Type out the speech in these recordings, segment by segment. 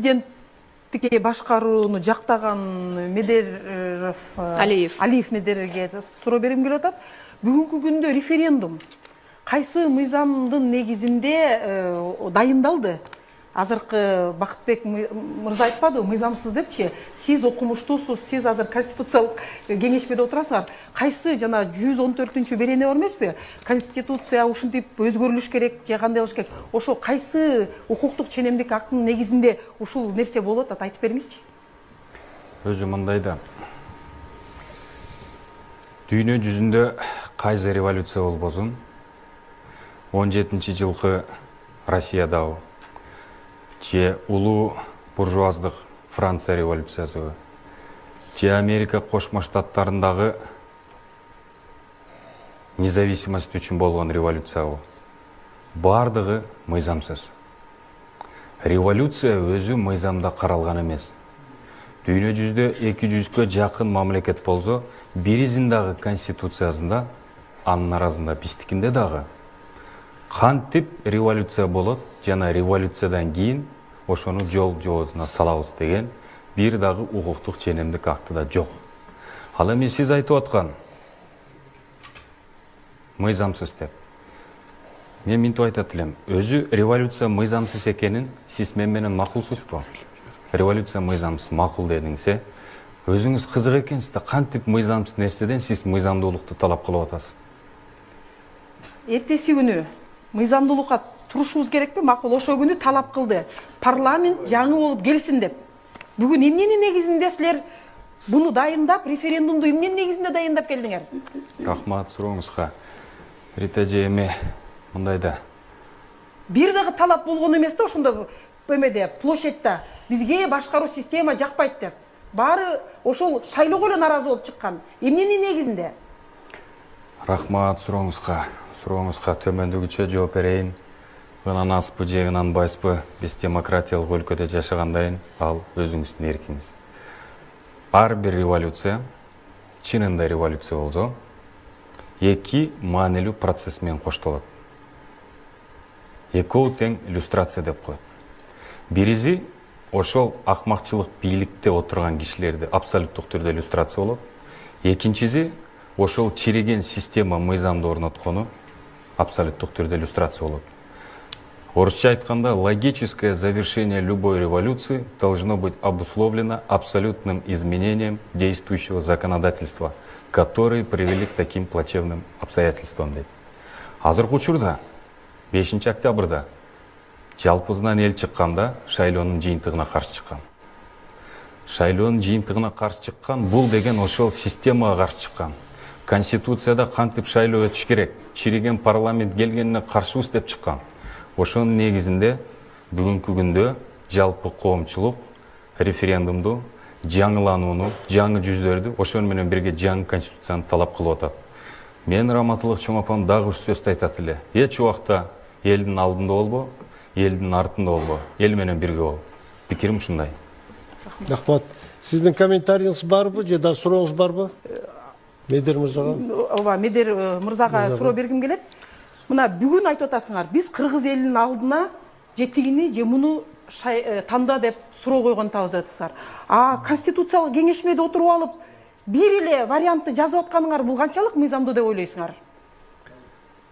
президенттикке башкарууну жактаган Алиев Медерге суроо бергим келип атат. Бүгүнкү күндө референдум кайсы мыйзамдын негизинде дайындалды? Азыркы Бакытбек мырза айтпады, мыйзамсыз депчи. Сиз окумуштуусуз, сиз азыр конституциялык кеңешмеде отурасыздар. Кайсы жана 114-берене бар эмеспи? Конституция ушинтип өзгөрүлүш керек, же кандай болуш керек? Ошо кайсы укуктук ченемдик актын негизинде ушул нерсе болот, айтып бериңизчи. Өзү мындай да. Дүйнө жүзүндө кайсы революция болбосун, 17-жылкы Россиядагы же улуу буржуаздык Франция революциясы, же Америка Кошмо Штаттарындагы независимость үчүн болгон революция, бардыгы мыйзамсыз. Революция өзү мыйзамда каралган эмес. Дүйнө жүзүндө 200-кө жакын мамлекет болсо, биризин дагы конституциясында, анын арасында биздикинде дагы кантип революция болот, жана революциядан кийин ошону жол жоосуна салабыз деген бир дагы укуктук ченемдик актыда жок. Ал эми сиз айтып аткан мыйзамсыз деп. Мен минтип айтат элем, өзү революция мыйзамсыз экенин сиз мен менен макулсузбу? Революция мыйзамсыз макул дедиңиз, өзүңүз кызык экенсиз да, кантип мыйзамсыз нерседен сиз мыйзамдуулукту талап кылып атасыз? Эртеси күнү мыйзамдуулукка турушубуз керекпи? Макул, ошо күнү талап кылды. Парламент жаңы болуп келсин деп. Бүгүн эмненин негизинде силер буну дайындап, референдумду эмненин негизинде дайындап келдиңер? Рахмат сурооңузга. Рита эми мындай да. Бир дагы талап болгон эмес да, ошондо эмеде, площадьта бизге башкаруу система жакпайт деп. Баары ошол шайлоого эле наразы болуп чыккан. Эмненин негизинде? Рахмат сурооңузга. Сурооңузга төмөндөгүчө жооп берейин. Ынан аспы же ынан байспы, биз демократиялык өлкөдө жашагандайын, ал өзүңүздүн эркиңиз. Ар бир революция, чынында революция болсо, эки маанилүү процесс менен коштолот. Экөө тең иллюстрация деп коет. Бириси ошол акмакчылык бийликте отурган кишилерди абсолюттук түрдө иллюстрация болот. Экинчиси ошол чириген система мыйзамды орноткону абсолюттук түрдө иллюстрация болот. Орусча айтканда, логическое завершение любой революции должно быть обусловлено абсолютным изменением действующего законодательства, которые привели к таким плачевным обстоятельствам. Азыркы учурда 5 октябрда жалпысынан эл чыкканда шайлоонун жыйынтыгына каршы чыккан. Шайлоонун жыйынтыгына каршы чыккан, бул деген ошол системага каршы чыккан. Конституцияда кантип шайлоо өтүш керек, чириген парламент келгенине каршыбыз деп чыккан. Ошонун негизинде бүгүнкү күндө жалпы коомчулук референдумду, жаңыланууну, жаңы жүздөрдү, ошону менен бирге жаңы конституцияны талап кылып атат. Мен Раматылык чоң апам дагы ушу сөздү айтат эле. Эч убакта элдин алдында болбо, элдин артында болбо, эл менен бирге бол. Пикирим ушундай. Рахмат. Сиздин комментарийиңиз барбы же да сурооңуз барбы? Медер мырзага? Ооба, Медер мырзага суроо бергим келет. Мына бүгүн айтып атасыңар, биз кыргыз элинин алдына жетигини же муну танда деп суроо койгон табыз деп атасыңар. Конституциялык кеңешмеде отуруп алып, бир эле вариантты жазып атканыңар бул канчалык мыйзамдуу деп ойлойсуңар?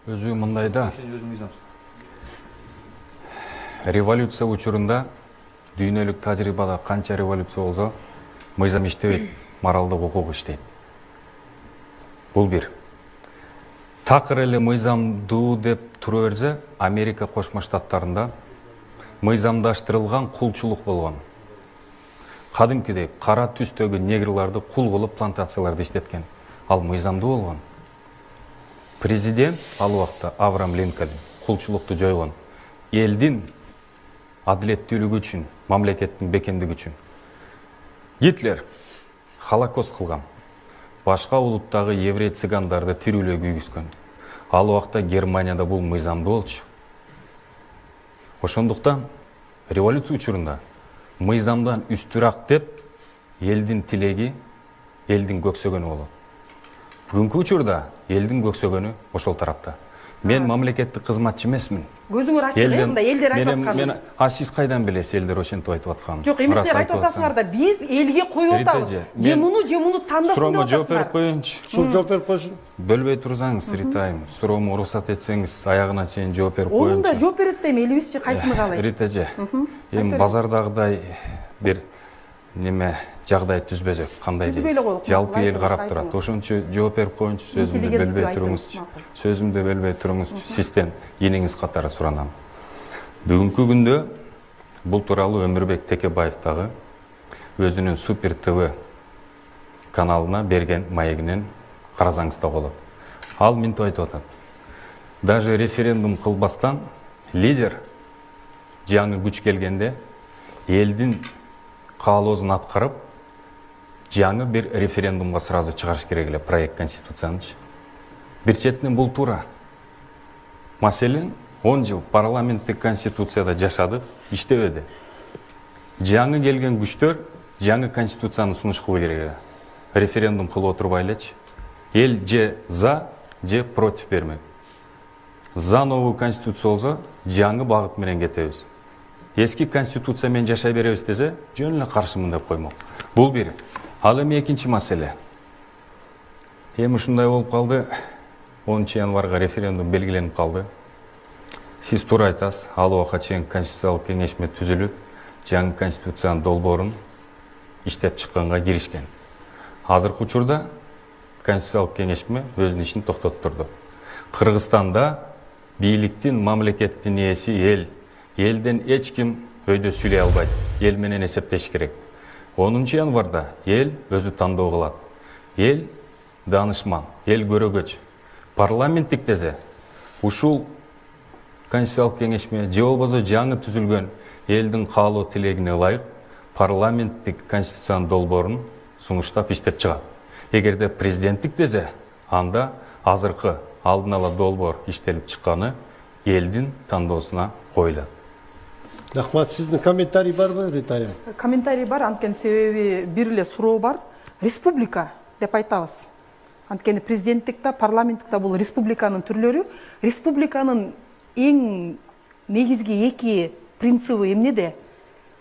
Өзү мындай да. Революция учурунда дүйнөлүк тажрыйбада канча революция болсо, мыйзам иштебейт, моралдык укук иштейт. Бул бир. Такыр эле мыйзамдуу деп тура берсе, Америка Кошмо Штаттарында мыйзамдаштырылган кулчулук болгон. Кадимкидей кара түстөгү негрларды кул кылып плантацияларды иштеткен. Ал мыйзамдуу болгон. Президент ал убакта Авраам Линкольн кулчулукту жойгон. Элдин адилеттүүлүгү үчүн, мамлекеттин бекемдиги үчүн. Гитлер Холокост кылган. Башка улуттагы еврей цыгандарды тирүүлөй күйгүзгөн. Ал убакта Германияда бул мыйзамдуу болчу. Ошондуктан революция учурунда мыйзамдан үстүрак деп элдин тилеги, элдин көксөгөнү болот. Бүгүнкү учурда элдин көксөгөнү ошол тарапта. Мен мамлекеттик кызматчы эмесмин. көзүңөр ачык мындай элдер айтып мен аткан. сиз кайдан билесиз элдер ошентип айтып атканын? Жок, эместер айтып атасыңар да, биз элге коюп атабыз. Же муну тандасың суроомо деп жооп берип атасыңар. коеюнчу. Ушул жооп берип койсун. Бөлбөй турсаңыз, Ритайым, суроомо уруксат этсеңиз, аягына чейин жооп берип Онун да коеюнчу. жооп берет дейм, элибизчи кайсыны каалайт? Рита эже, эми базардагыдай бир неме жагдай түзбөсөк кандай Түзбөй эле дейсиз? коелук. Жалпы эл Айтыңыз, карап турат. айтыңыз. Ошончо жооп берип коеюнчу, сөзүмдү Интеллигенттүү бөлбөй айтыңыз, туруңузчу. макул. Сөзүмдү бөлбөй туруңузчу. Сизден иниңиз катары суранам. Бүгүнкү күндө бул тууралуу Өмүрбек Текебаевдагы өзүнүн Супер ТВ каналына берген маегинен карасаңыз да болот. Ал мынтип айтып атат. Даже референдум кылбастан лидер жаңы күч келгенде элдин каалоосун аткарып жаңы бир референдумга сразу чыгарыш керек эле проект конституциянычы. Бир четинен бул туура. Маселен 10 жыл парламенттик конституцияда жашадык, иштебеди. Жаңы келген күчтөр жаңы конституцияны сунуш кылуу керек эле. Референдум кылып отурбай элечи. Эл же за, же против бермек. За новый конституция болсо, жаңы багыт менен кетебиз. Эски конституция менен жашай беребиз десе, жөн эле каршымын деп коймок. Бул бир. Ал эми экинчи маселе. Эми ушундай болуп калды. 10 январга референдум белгиленип калды. Сиз туура айтасыз, ал убакка чейин конституциялык кеңешме түзүлүп, жаңы конституциянын долбоорун иштеп чыкканга киришкен. Азыркы учурда конституциялык кеңешме өзүнүн ишин токтоттурду. Кыргызстанда бийликтин, мамлекеттин ээси эл. Элден эч ким өйдө сүйлөй албайт. Эл менен эсептеш керек. 10 январда эл өзү тандоо кылат. Эл данышман, эл көрөгөч. Парламенттик десе, ушул конституциялык кеңешме же болбосо жаңы түзүлгөн элдин каалоо тилегине ылайык парламенттик конституциянын долбоорун сунуштап иштеп чыгат. Эгерде президенттик десе, анда азыркы алдын ала долбоор иштелип чыкканы элдин тандоосуна коюлат. Рахмат, сиздин комментарий барбы, Ритайым? Комментарий бар, анткени себеби бир эле суроо бар. Республика деп айтабыз. Анткени президенттик да, парламенттик да бул республиканын түрлөрү. Республиканын эң негизги эки принципи эмнеде?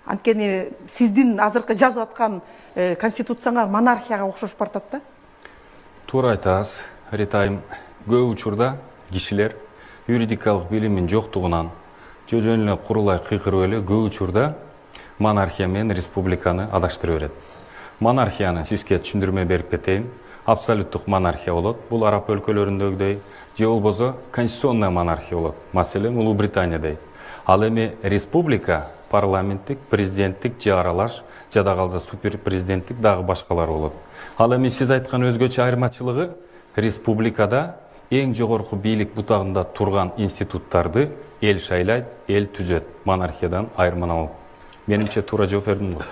Анткени сиздин азыркы жазып аткан конституцияңар монархияга окшош бартат да? Туура айтасыз, Ритайым. Көп учурда кишилер юридикалык билимин жоктугунан жөн эле курулай кыйкырып эле көп учурда монархия менен республиканы адаштыра берет. Монархияны сизге түшүндүрмө берип кетейин. Абсолюттук монархия болот. Бул араб өлкөлөрүндөгүдөй, же болбосо конституционная монархия болот. Маселен, Улуу Британиядей. Ал эми республика парламенттик, президенттик же аралаш, жада калса супер президенттик дагы башкалар болот. Ал эми сиз айткан өзгөчө айырмачылыгы республикада эң жогорку бийлик бутагында турган институттарды эл шайлайт, эл түзөт. Монархиядан айырмаланып. Менимче туура жооп бердим го.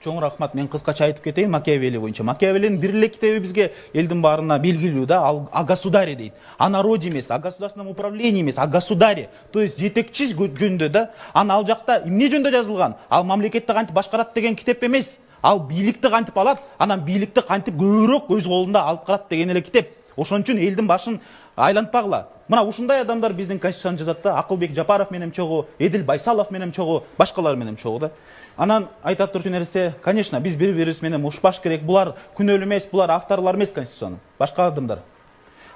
Чоң рахмат. Мен кыскача айтып кетейин Макиавелли боюнча. Макиавеллинин бир эле китеби бизге элдин баарына белгилүү да, ал о государе дейт. О народе эмес, о государственном управлении эмес, о государе. То есть жетекчи жөнүндө да. Аны ал жакта эмне жөнүндө жазылган? Ал мамлекетти кантип башкарат деген китеп эмес. Ал бийликти кантип алат, анан бийликти кантип көбүрөөк өз колунда алып карат деген эле китеп. Ошон үчүн элдин башын айлантпагыла. Мына ушундай адамдар биздин конституцияны жазат да. Акылбек Жапаров менен чогуу, Эдил Байсалов менен чогуу, башкалар менен чогуу да. Анан айтат турчу нерсе, конечно, биз бири-бирибиз менен ушпаш керек. Булар күнөөлүү эмес, булар авторлор эмес конституциянын. Башка адамдар.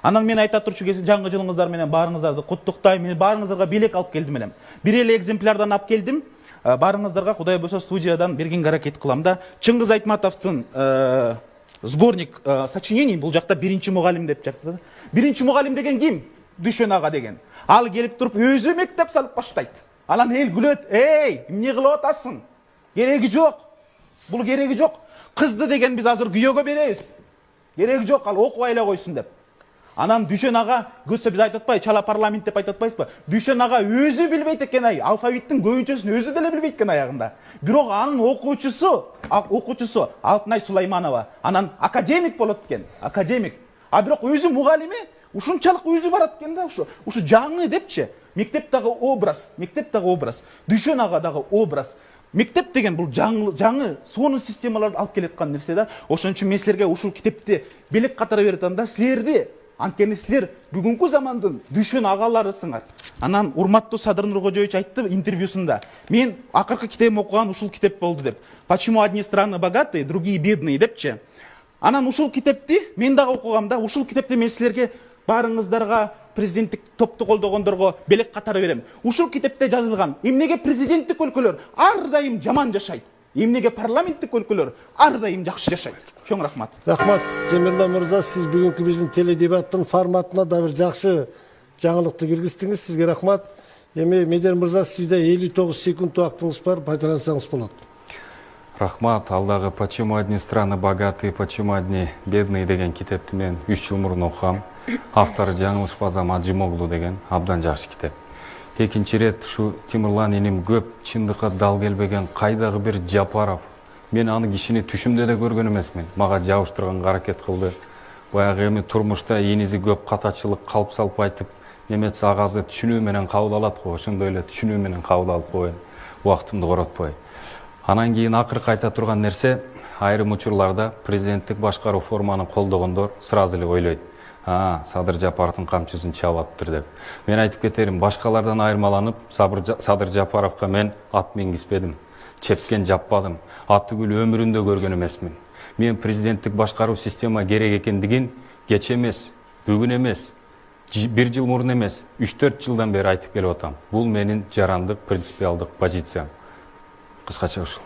Анан мен айтат турчу жаңы жылыңыздар менен баарыңыздарды куттуктайм. Мен баарыңыздарга белек алып келдим элем. Бир эле экземплярдан алып келдим. Баарыңыздарга Кудай болсо студиядан бергенге аракет кылам да. Чыңгыз Айтматовдун сборник сочинений бул жакта биринчи мугалим деп жатты. Биринчи мугалим деген ким? Дүйшөн ага деген. Ал келип туруп өзү мектеп салып баштайт. Анан эл күлөт. Эй, эмне кылып атасың? Кереги жок. Бул кереги жок. Кызды деген биз азыр күйөөгө беребиз. Кереги жок, ал окубай эле койсун деп. Анан Дүйшөн ага көзсө биз айтып атпайбы, чала парламент деп айтып атпайбызбы? Дүйшөн ага өзү билбейт экен ай, алфавиттин көбүнчөсүн өзү деле билбейт экен аягында. Бирок анын окуучусу Алтынай Сулайманова анан академик болот экен, академик. А бирок өзү мугалими, ушунчалык өзү барат экен да, ушу жаңы депчи. Мектептагы образ. Дүйшөн ага дагы образ. Мектеп деген бул жаңы сонун системаларды алып келеткан нерсе да. Ошон үчүн мен силерге ушул китепти белек катары берип атам да, силерди Анткени силер бүгүнкү замандын дүшүн агаларысыңар. Анан урматтуу Садыр Нуркожоевич айтты интервьюсунда. Мен акыркы китебим окуган ушул китеп болду деп. Почему одни страны богатые, другие бедные депчи. Анан ушул китепти мен дагы окугам да, ушул китепти мен силерге баарыңыздарга президенттик топту колдогондорго белек катары берем. Ушул китепте жазылган эмнеге президенттик өлкөлөр ар дайым жаман жашайт, эмнеге парламенттик өлкөлөр ар дайым жакшы жашайт. Чоң рахмат. Рахмат, Темирлан мырза, сиз бүгүнкү биздин теледебаттын форматына да бир жакшы жаңылыкты киргиздиңиз. Сизге рахмат. Эми Медер мырза, сизде 59 секунд убактыңыз бар, пайдалансаңыз болот. Рахмат, алдағы «Почему одни страны богатые, почему одни бедные» деген китепти мен 3 жыл мурун окугам. Автору жаңылышпасам Аджимоглу деген абдан жакшы китеп. Экинчи рет ушу Тимирлан иним көп чындыкка дал келбеген кайдагы бир Жапаров. Мен аны кишини түшүмдө да көргөн эмесмин. Мага жабыштырганга аракет кылды. Баягы эми турмушта энизи көп катачылык калп салып айтып, немец агазды түшүнүү менен кабыл алат го, ошондой эле түшүнүү менен кабыл алып коеюн. Убактымды коротпой. Анан кийин акыркы айта турган нерсе, айрым учурларда президенттик башкаруу форманы колдогондор сразу эле ойлойт. Садыр Жапаровдун камчысын чабаптыр деп. Мен айтып кетерим, башкалардан айырмаланып, Садыр Жапаровго мен ат мингизбедим, чепкен жаппадым, ат түгүл өмүрүндө көргөн эмесмин. Мен президенттик башкаруу система керек экендигин кеч эмес, бүгүн эмес, 1 жыл мурун эмес, 3-4 жылдан бери айтып келип атам. Бул менин жарандык принципиалдык позициям. Кыскача ушул.